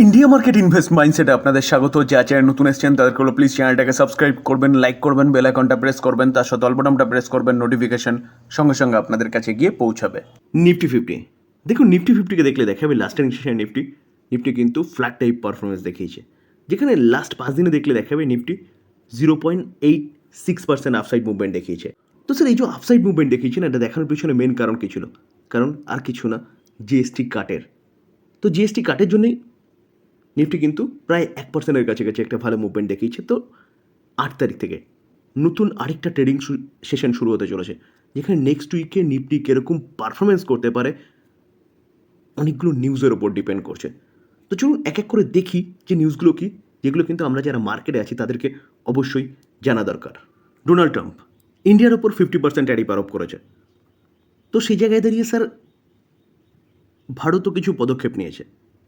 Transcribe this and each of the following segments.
India market invest মাইন্ডসেটে আপনাদের স্বাগত। যা চ্যানেল নতুন এসেছেন তাদেরকে হলো প্লিজ চ্যানেলটাকে সাবস্ক্রাইব করবেন, লাইক করবেন, বেল আইকনটা প্রেস করবেন, তার সাথে অল বাটনটা প্রেস করবেন, নোটিফিকেশন সঙ্গে সঙ্গে আপনাদের কাছে গিয়ে পৌঁছাবে। নিফটি ফিফটি দেখুন, নিফটি ফিফটিকে দেখলে দেখাবে লাস্ট সেশন নিফটি কিন্তু ফ্ল্যাট টাইপ পারফরমেন্স দেখিয়েছে, যেখানে লাস্ট 5 দিনে দেখলে দেখাবে নিফটি 0.86% আপসাইড মুভমেন্ট দেখিয়েছে। তো স্যার, এই যে আপসাইড মুভমেন্ট দেখিয়েছে না, এটা দেখানোর পিছনে মেন কারণ কী ছিল? কারণ আর কিছু না, জিএসটি কাটের। তো জিএসটি কাটের জন্যই নিফটি কিন্তু প্রায় 1%-এর কাছাকাছি একটা ভালো মুভমেন্ট দেখিয়েছে। তো 8 তারিখ থেকে নতুন আরেকটা ট্রেডিং সেশন শুরু হতে চলেছে, যেখানে নেক্সট উইকে নিফটি কীরকম পারফরমেন্স করতে পারে অনেকগুলো নিউজের ওপর ডিপেন্ড করছে। তো চলুন এক এক করে দেখি যে নিউজগুলো কী, যেগুলো কিন্তু আমরা যারা মার্কেটে আছি তাদেরকে অবশ্যই জানা দরকার। ডোনাল্ড ট্রাম্প ইন্ডিয়ার ওপর 50% ট্যারিফ আরোপ করেছে। তো সেই জায়গায় দাঁড়িয়ে স্যার ভারতও কিছু পদক্ষেপ নিয়েছে,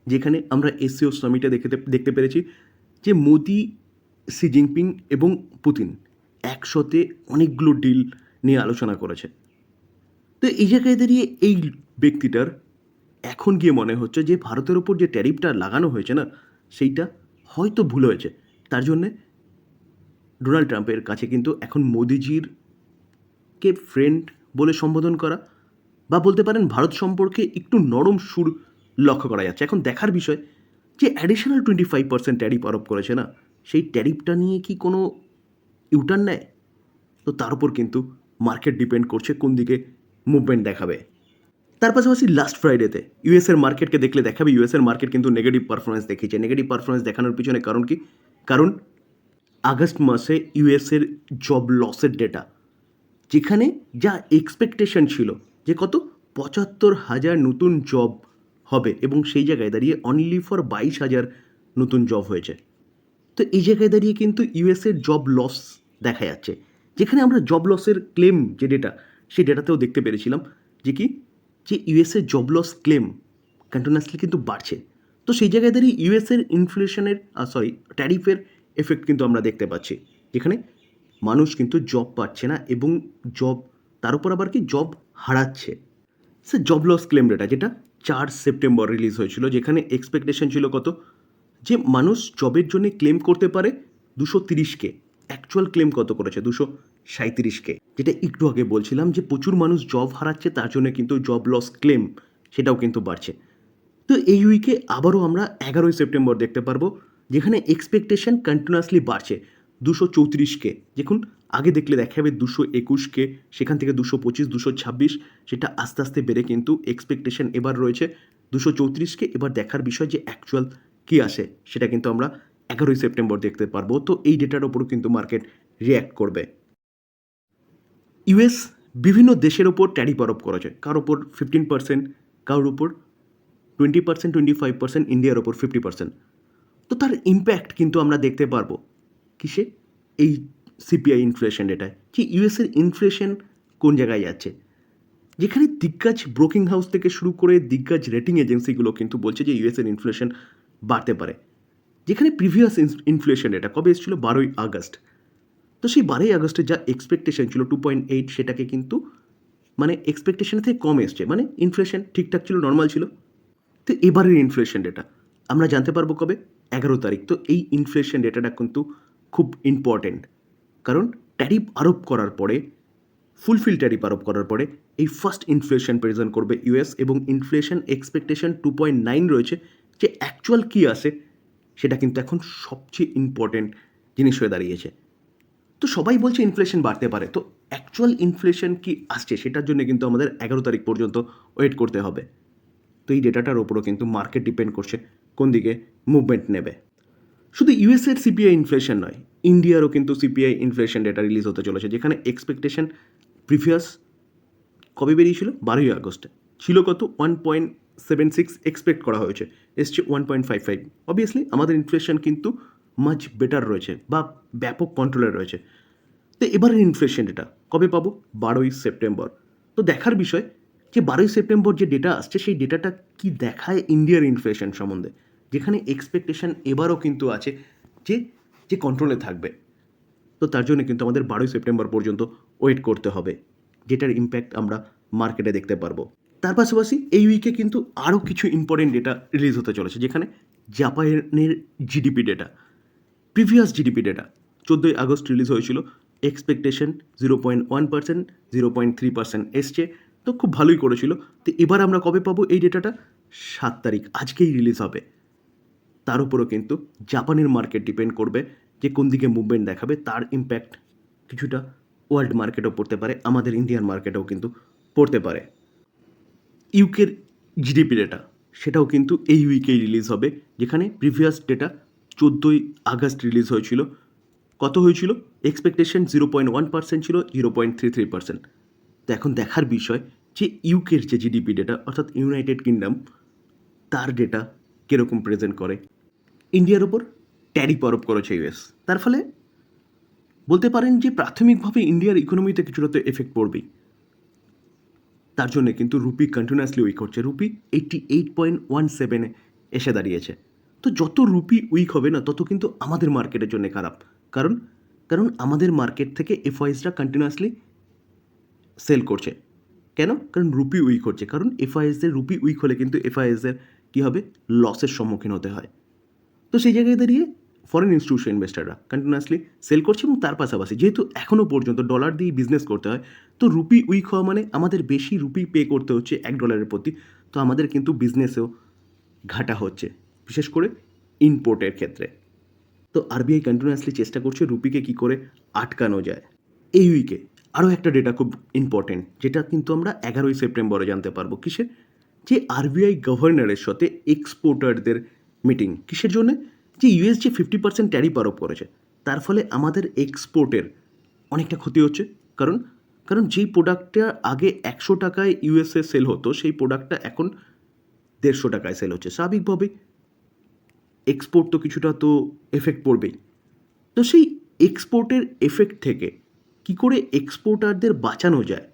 যেখানে আমরা এসসিও সামিটে দেখতে পেরেছি যে মোদি, শি জিনপিং এবং পুতিন একসাথে অনেকগুলো ডিল নিয়ে আলোচনা করেছে। তো এই জায়গায় দাঁড়িয়ে এই ব্যক্তিটার এখন গিয়ে মনে হচ্ছে যে ভারতের ওপর যে ট্যারিফটা লাগানো হয়েছে না, সেইটা হয়তো ভুল হয়েছে। তার জন্যে ডোনাল্ড ট্রাম্পের কাছে কিন্তু এখন মোদিজির কে ফ্রেন্ড বলে সম্বোধন করা, বা বলতে পারেন ভারত সম্পর্কে একটু নরম সুর লক্ষ্য করা যাচ্ছে। এখন দেখার বিষয় যে অ্যাডিশনাল 25% ট্যারিফ আরোপ করেছে না, সেই ট্যারিফটা নিয়ে কি কোনো ইউটার্ন নেয়? তো তার উপর কিন্তু মার্কেট ডিপেন্ড করছে কোন দিকে মুভমেন্ট দেখাবে। তার পাশাপাশি লাস্ট ফ্রাইডেতে ইউএসের মার্কেটকে দেখলে দেখাবে ইউএসের মার্কেট কিন্তু নেগেটিভ পারফরমেন্স দেখিয়েছে। নেগেটিভ পারফরমেন্স দেখানোর পিছনে কারণ কি? কারণ আগস্ট মাসে ইউএসের জব লসের ডেটা, যেখানে যা এক্সপেকটেশন ছিল যে কত 75,000 নতুন জব হবে, এবং সেই জায়গায় দাঁড়িয়ে অনলি ফর 22,000 নতুন জব হয়েছে। তো এই জায়গায় দাঁড়িয়ে কিন্তু ইউএসের জব লস দেখা যাচ্ছে, যেখানে আমরা জব লসের ক্লেম যে ডেটা, সেই ডেটাতেও দেখতে পেরেছিলাম যে কি, যে ইউএসের জব লস ক্লেম কন্টিনিউয়াসলি কিন্তু বাড়ছে। তো সেই জায়গায় দাঁড়িয়ে ইউএসের ইনফ্লেশনের ট্যারিফের এফেক্ট কিন্তু আমরা দেখতে পাচ্ছি, যেখানে মানুষ কিন্তু জব পাচ্ছে না এবং জব, তার উপর আবার কি জব হারাচ্ছে। Sir, job loss claim data যেটা 4 সেপ্টেম্বর রিলিজ হয়েছিল, যেখানে এক্সপেকটেশন ছিল কত, যে মানুষ জবের জন্য ক্লেম করতে পারে 230K। অ্যাকচুয়াল ক্লেম কত করেছে? 237K। যেটা একটু আগে বলছিলাম যে প্রচুর মানুষ জব হারাচ্ছে, তার জন্য কিন্তু জব লস ক্লেম সেটাও কিন্তু বাড়ছে। তো এই উইকে আবারও আমরা 11ই সেপ্টেম্বর দেখতে পারবো, যেখানে এক্সপেকটেশন কন্টিনিউয়াসলি বাড়ছে 234K। দেখুন, আগে দেখলে দেখা যাবে 221K, সেখান থেকে 225, 226, সেটা আস্তে আস্তে বেড়ে কিন্তু এক্সপেকটেশন এবার রয়েছে 234K। এবার দেখার বিষয় যে অ্যাকচুয়াল কী আসে, সেটা কিন্তু আমরা 11ই সেপ্টেম্বর দেখতে পারবো। তো এই ডেটার ওপরও কিন্তু মার্কেট রিয়্যাক্ট করবে। ইউএস বিভিন্ন দেশের ওপর ট্যারিফ আরোপ করেছে, কার ওপর 15%, কারোর উপর 20%, 25%, ইন্ডিয়ার ওপর 50%। তো তার ইম্প্যাক্ট কিন্তু আমরা দেখতে পারবো কিসে? এই সিপিআই ইনফ্লেশন ডেটায়, যে ইউএসের ইনফ্লেশন কোন জায়গায় যাচ্ছে, যেখানে দিগ্গজ ব্রোকিং হাউস থেকে শুরু করে দিগ্গজ রেটিং এজেন্সিগুলো কিন্তু বলছে যে ইউএসের ইনফ্লেশন বাড়তে পারে। যেখানে প্রিভিয়াস ইনফ্লেশন ডেটা কবে এসেছিল? 12ই আগস্ট। তো সেই 12ই আগস্টে যা এক্সপেকটেশন ছিল 2.8, সেটাকে কিন্তু মানে এক্সপেকটেশন থেকে কম এসছে, মানে ইনফ্লেশন ঠিকঠাক ছিল, নর্মাল ছিল। তো এবারের ইনফ্লেশন ডেটা আমরা জানতে পারবো কবে? 11 তারিখ। তো এই ইনফ্লেশন ডেটাটা কিন্তু খুব ইম্পর্টেন্ট, কারণ ট্যারিফ আরোপ করার পরে, ফুলফিল ট্যারিফ আরোপ করার পরে এই ফার্স্ট ইনফ্লেশন প্রেজেন্ট করবে ইউএস, এবং ইনফ্লেশন এক্সপেকটেশন 2.9 রয়েছে। যে অ্যাকচুয়াল কী আসে, সেটা কিন্তু এখন সবচেয়ে ইম্পর্টেন্ট জিনিস হয়ে দাঁড়িয়েছে। তো সবাই বলছে ইনফ্লেশন বাড়তে পারে, তো অ্যাকচুয়াল ইনফ্লেশন কি আসছে সেটার জন্য কিন্তু আমাদের 11 তারিখ পর্যন্ত ওয়েট করতে হবে। তো এই ডেটাটার ওপরও কিন্তু মার্কেট ডিপেন্ড করছে কোন দিকে মুভমেন্ট নেবে। শুধু ইউএসের সিপিআই ইনফ্লেশন নয়, ইন্ডিয়ারও কিন্তু সিপিআই ইনফ্লেশন ডেটা রিলিজ হতে চলেছে, যেখানে এক্সপেকটেশন প্রিভিয়াস কবে বেরিয়েছিল? 12ই আগস্টে ছিল কত? 1.76 এক্সপেক্ট করা হয়েছে, এসছে 1.55। অবভিয়াসলি আমাদের ইনফ্লেশন কিন্তু মাচ বেটার রয়েছে, বা ব্যাপক কন্ট্রোলে রয়েছে। তো এবারের ইনফ্লেশন ডেটা কবে পাবো? 12ই সেপ্টেম্বর। তো দেখার বিষয় যে 12ই সেপ্টেম্বর যে ডেটা আসছে, সেই ডেটাটা কি দেখায় ইন্ডিয়ার ইনফ্লেশন সম্বন্ধে, যেখানে এক্সপেকটেশন এবারও কিন্তু আছে যে যে কন্ট্রোলে থাকবে। তো তার জন্য কিন্তু আমাদের 12ই সেপ্টেম্বর পর্যন্ত ওয়েট করতে হবে, যেটার ইম্প্যাক্ট আমরা মার্কেটে দেখতে পারবো। তার পাশাপাশি এই উইকে কিন্তু আরও কিছু ইম্পর্টেন্ট ডেটা রিলিজ হতে চলেছে, যেখানে জাপানের GDP data, previous GDP data 14 August release হয়েছিল। এক্সপেকটেশন 0.1%, 0.3% এসছে, তো খুব ভালোই করেছিল। তো এবার আমরা কবে পাবো এই ডেটাটা? 7 তারিখ, আজকেই রিলিজ হবে। তার উপরও কিন্তু জাপানের মার্কেট ডিপেন্ড করবে যে কোন দিকে মুভমেন্ট দেখাবে, তার ইম্প্যাক্ট কিছুটা ওয়ার্ল্ড মার্কেটেও পড়তে পারে, আমাদের ইন্ডিয়ান মার্কেটেও কিন্তু পড়তে পারে। ইউকের জিডিপি ডেটা, সেটাও কিন্তু এই উইকেই রিলিজ হবে, যেখানে প্রিভিয়াস ডেটা 14 আগস্ট রিলিজ হয়েছিল। কত হয়েছিল? এক্সপেকটেশন 0.1% ছিল, 0.33%। তো এখন দেখার বিষয় যে ইউকের যে জিডিপি ডেটা, অর্থাৎ ইউনাইটেড কিংডম, তার ডেটা কীরকম প্রেজেন্ট করে। ইন্ডিয়ার ওপর ট্যারিফ আরোপ করেছে ইউএস, তার ফলে বলতে পারেন যে প্রাথমিকভাবে ইন্ডিয়ার ইকোনমিতে কিছুটা তো এফেক্ট পড়বেই। তার জন্য কিন্তু রুপি কন্টিনিউয়াসলি উইক হচ্ছে। রুপি 88.17 এসে দাঁড়িয়েছে। তো যত রুপি উইক হবে না, তত কিন্তু আমাদের মার্কেটের জন্য খারাপ। কারণ কারণ আমাদের মার্কেট থেকে এফআইএসরা কন্টিনিউয়াসলি সেল করছে। কেন? কারণ রুপি উইক হচ্ছে। কারণ এফআইএসদের রুপি উইক হলে কিন্তু এফআইএসদের কী হবে? লসের সম্মুখীন হতে হয়। তো সেই জায়গায় দাঁড়িয়ে ফরেন ইনস্টিটিউশন ইনভেস্টাররা কন্টিনিউয়াসলি সেল করছে, এবং তার পাশাপাশি যেহেতু এখনও পর্যন্ত ডলার দিয়ে বিজনেস করতে হয়, তো রুপি উইক হওয়া মানে আমাদের বেশি রুপি পে করতে হচ্ছে $1 প্রতি। তো আমাদের কিন্তু বিজনেসেও ঘাটা হচ্ছে, বিশেষ করে ইম্পোর্টের ক্ষেত্রে। তো আরবিআই কন্টিনিউয়াসলি চেষ্টা করছে রুপিকে কী করে আটকানো যায়। এই উইকে আরও একটা ডেটা খুব ইম্পর্টেন্ট, যেটা কিন্তু আমরা 11ই সেপ্টেম্বরে জানতে পারবো। কিসের? যে আরবিআই গভর্নরের সাথে এক্সপোর্টারদের মিটিং। কিসের জন্যে? যে ইউএস যে 50% ট্যারিফ আরোপ করেছে, তার ফলে আমাদের এক্সপোর্টের অনেকটা ক্ষতি হচ্ছে। কারণ কারণ যেই প্রোডাক্টটা আগে 100 টাকায় ইউএসএ সেল হতো, সেই প্রোডাক্টটা এখন 150 টাকায় সেল হচ্ছে। স্বাভাবিকভাবেই এক্সপোর্ট তো কিছুটা তো এফেক্ট পড়বেই। তো সেই এক্সপোর্টের এফেক্ট থেকে কি করে এক্সপোর্টারদের বাঁচানো যায়,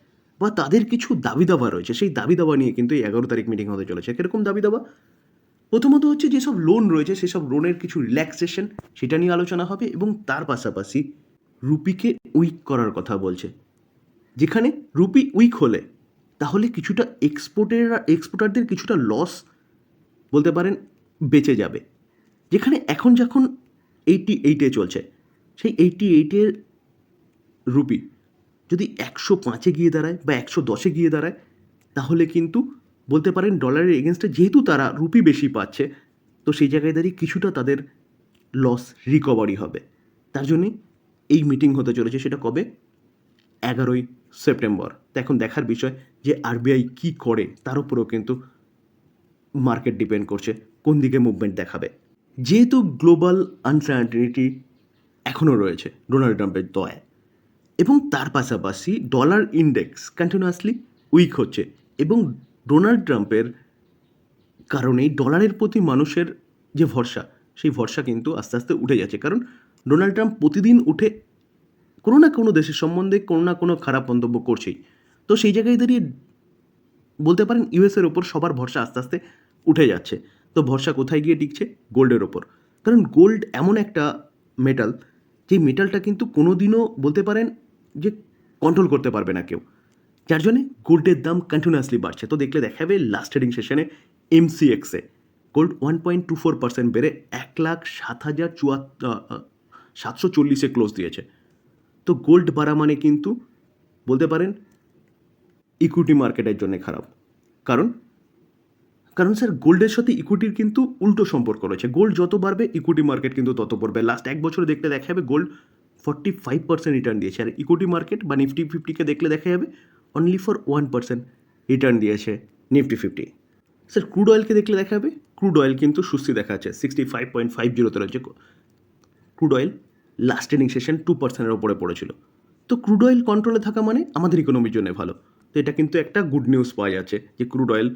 বা তাদের কিছু দাবি দাবা রয়েছে, সেই দাবি দাবা নিয়ে কিন্তু এই 11 তারিখ মিটিং হতে চলেছে। কীরকম দাবি দাবা? প্রথমত হচ্ছে যেসব লোন রয়েছে, সেসব লোনের কিছু রিল্যাক্সেশন, সেটা নিয়ে আলোচনা হবে, এবং তার পাশাপাশি রুপিকে উইক করার কথা বলছে। যেখানে রুপি উইক হলে তাহলে কিছুটা এক্সপোর্টারদের কিছুটা লস বলতে পারেন বেঁচে যাবে। যেখানে এখন যখন 88-এ চলছে, সেই 88-এর রুপি যদি 105-এ গিয়ে দাঁড়ায় বা 110-এ গিয়ে দাঁড়ায়, তাহলে কিন্তু বলতে পারেন ডলারের এগেনস্টে যেহেতু তারা রুপি বেশি পাচ্ছে, তো সেই জায়গায় দাঁড়িয়ে কিছুটা তাদের লস রিকভারি হবে। তার জন্যে এই মিটিং হতে চলেছে। সেটা কবে? 11ই সেপ্টেম্বর। তো এখন দেখার বিষয় যে আরবিআই কী করে, তার উপরেও কিন্তু মার্কেট ডিপেন্ড করছে কোন দিকে মুভমেন্ট দেখাবে। যেহেতু গ্লোবাল আনসার্টেনিটি এখনও রয়েছে ডোনাল্ড ট্রাম্পের দয়ায়, এবং তার পাশাপাশি ডলার ইন্ডেক্স কন্টিনিউয়াসলি উইক হচ্ছে, এবং ডোনাল্ড ট্রাম্পের কারণেই ডলারের প্রতি মানুষের যে ভরসা, সেই ভরসা কিন্তু আস্তে আস্তে উঠে যাচ্ছে। কারণ ডোনাল্ড ট্রাম্প প্রতিদিন উঠে কোনো না কোনো দেশের সম্বন্ধে কোনো না কোনো খারাপ মন্তব্য করছেই। তো সেই জায়গায় দাঁড়িয়ে বলতে পারেন ইউএসের ওপর সবার ভরসা আস্তে আস্তে উঠে যাচ্ছে। তো ভরসা কোথায় গিয়ে টিকছে? গোল্ডের ওপর। কারণ গোল্ড এমন একটা মেটাল, যে মেটালটা কিন্তু কোনো দিনও বলতে পারেন যে কন্ট্রোল করতে পারবে না কেউ, যার জন্যে গোল্ডের দাম কন্টিনিউয়াসলি বাড়ছে। তো দেখলে দেখা যাবে লাস্ট ট্রেডিং সেশনে এমসিএক্সে গোল্ড 1.24% বেড়ে 1,07,740-এ ক্লোজ দিয়েছে। তো গোল্ড বাড়া মানে কিন্তু বলতে পারেন ইকুইটি মার্কেটের জন্য খারাপ। কারণ কারণ স্যার গোল্ডের সাথে ইকুইটির কিন্তু উল্টো সম্পর্ক রয়েছে। গোল্ড যত বাড়বে ইকুইটি মার্কেট কিন্তু তত পড়বে। লাস্ট 1 বছরে দেখলে দেখা যাবে গোল্ড 45% রিটার্ন দিয়েছে, আর ইকুইটি মার্কেট বা নিফটি 50-কে দেখলে দেখা যাবে অনলি ফর 1% রিটার্ন দিয়েছে নিফটি 50। স্যার ক্রুড অয়েলকে দেখলে দেখা যাবে ক্রুড অয়েল কিন্তু সুস্থি দেখা যাচ্ছে, 65.50-তে রয়েছে crude oil. Last trading session 2%-এর ওপরে পড়েছিল। তো ক্রুড অয়েল কন্ট্রোলে থাকা মানে আমাদের ইকোনমির জন্য ভালো। তো এটা কিন্তু একটা গুড নিউজ পাওয়া যাচ্ছে যে ক্রুড অয়েল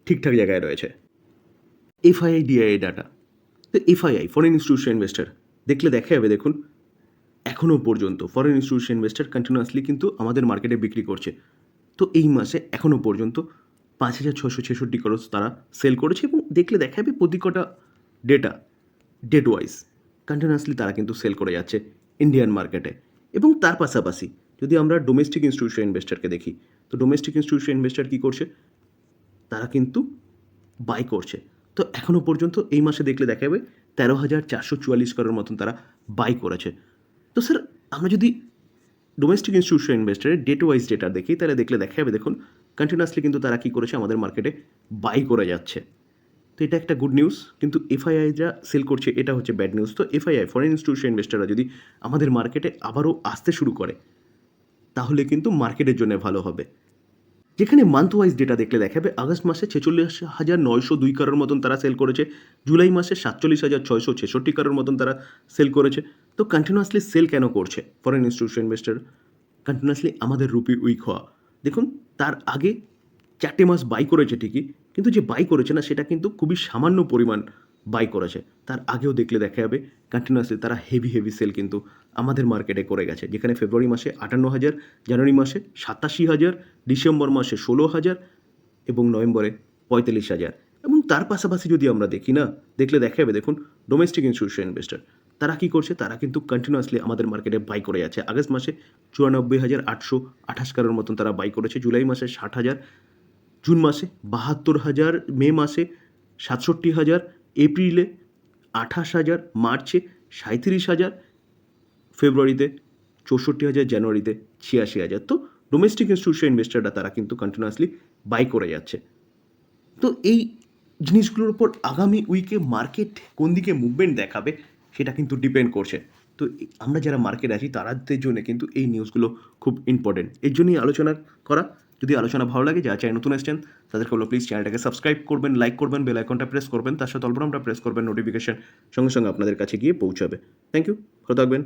ঠিকঠাক জায়গায় রয়েছে। এফআইআই ডিআইআই ডাটা, তো এফআইআই ফরেন ইনস্টিটিউশন ইনভেস্টার দেখলে দেখা যাবে, দেখুন এখনও পর্যন্ত ফরেন ইনস্টিটিউশন ইনভেস্টার কন্টিনিউয়াসলি কিন্তু আমাদের মার্কেটে বিক্রি করছে। তো এই মাসে এখনও পর্যন্ত 5,666 ক্রোর তারা সেল করেছে, এবং দেখলে দেখা যাবে প্রতি কটা ডেটা ডেট ওয়াইজ কন্টিনিউয়াসলি তারা কিন্তু সেল করে যাচ্ছে ইন্ডিয়ান মার্কেটে। এবং তার পাশাপাশি যদি আমরা ডোমেস্টিক ইনস্টিটিউশন ইনভেস্টারকে দেখি, তো ডোমেস্টিক ইনস্টিটিউশন ইনভেস্টার কী করছে? তারা কিন্তু বাই করছে। তো এখনও পর্যন্ত এই মাসে দেখলে দেখা যাবে 13,444 করোড়ের মতন তারা বাই করেছে। তো স্যার আমরা যদি ডোমেস্টিক ইনস্টিটিউশন ইনভেস্টরের ডেট ওয়াইজ ডেটা দেখি তাহলে দেখলে দেখা যাবে দেখুন কন্টিনিউয়াসলি কিন্তু তারা কী করেছে আমাদের মার্কেটে বাই করে যাচ্ছে। তো এটা একটা গুড নিউজ, কিন্তু এফআইআই যা সেল করছে এটা হচ্ছে ব্যাড নিউজ। তো এফআইআই ফরেন ইনস্টিটিউশন ইনভেস্টররা যদি আমাদের মার্কেটে আবারও আসতে শুরু করে তাহলে কিন্তু মার্কেটের জন্য ভালো হবে। যেখানে মান্থ ওয়াইজ ডেটা দেখলে দেখাবে আগস্ট মাসে 46,902 করোড় মতন তারা সেল করেছে, জুলাই মাসে 47,666 করোড় মতন তারা সেল করেছে। তো কন্টিনিউয়াসলি সেল কেন করছে ফরেন ইনস্টিটিউশন ইনভেস্টর? কন্টিনিউয়াসলি আমাদের রুপি উইক হওয়া। দেখুন তার আগে 4টে মাস বাই করেছে ঠিকই, কিন্তু যে বাই করেছে না সেটা কিন্তু খুবই সামান্য পরিমাণ বাই করেছে। তার আগেও দেখলে দেখা যাবে কন্টিনিউয়াসলি তারা হেভি সেল কিন্তু আমাদের মার্কেটে করে গেছে, যেখানে ফেব্রুয়ারি মাসে 58,000, জানুয়ারি মাসে 87,000, ডিসেম্বর মাসে 16,000 এবং নভেম্বরে 45,000। এবং তার পাশাপাশি যদি আমরা দেখি না, দেখলে দেখা যাবে দেখুন ডোমেস্টিক ইনস্টিটিউশন ইনভেস্টর তারা কী করছে, তারা কিন্তু কন্টিনিউয়াসলি আমাদের মার্কেটে বাই করে যাচ্ছে। আগস্ট মাসে 94,828 করোড় মতন তারা বাই করেছে, জুলাই মাসে 60,000, জুন মাসে 72,000, মে মাসে 67,000, এপ্রিলে 28,000, মার্চে 37,000, ফেব্রুয়ারিতে 64,000, জানুয়ারিতে 86,000। তো ডোমেস্টিক ইনস্টিটিউশন ইনভেস্টররা তারা কিন্তু কন্টিনিউয়াসলি বাই করে যাচ্ছে। তো এই জিনিসগুলোর উপর আগামী উইকে মার্কেট কোন দিকে মুভমেন্ট দেখাবে সেটা কিন্তু ডিপেন্ড করছে। তো আমরা যারা মার্কেট আছি তাদের জন্য কিন্তু এই নিউজগুলো খুব ইম্পর্টেন্ট, এর জন্যই আলোচনা করা। যদি আলোচনা ভালো লাগে, যারা চ্যানেল নতুন এসেছেন তাদেরকে বলো প্লিজ চ্যানেলটাকে সাবস্ক্রাইব করবেন, লাইক করবেন, বেল আইকনটা প্রেস করবেন, তার সাথে অল বাটনটা প্রেস করবেন, নোটিফিকেশন সঙ্গে সঙ্গে আপনাদের কাছে গিয়ে পৌঁছাবে। থ্যাংক ইউ, ভালো থাকবেন।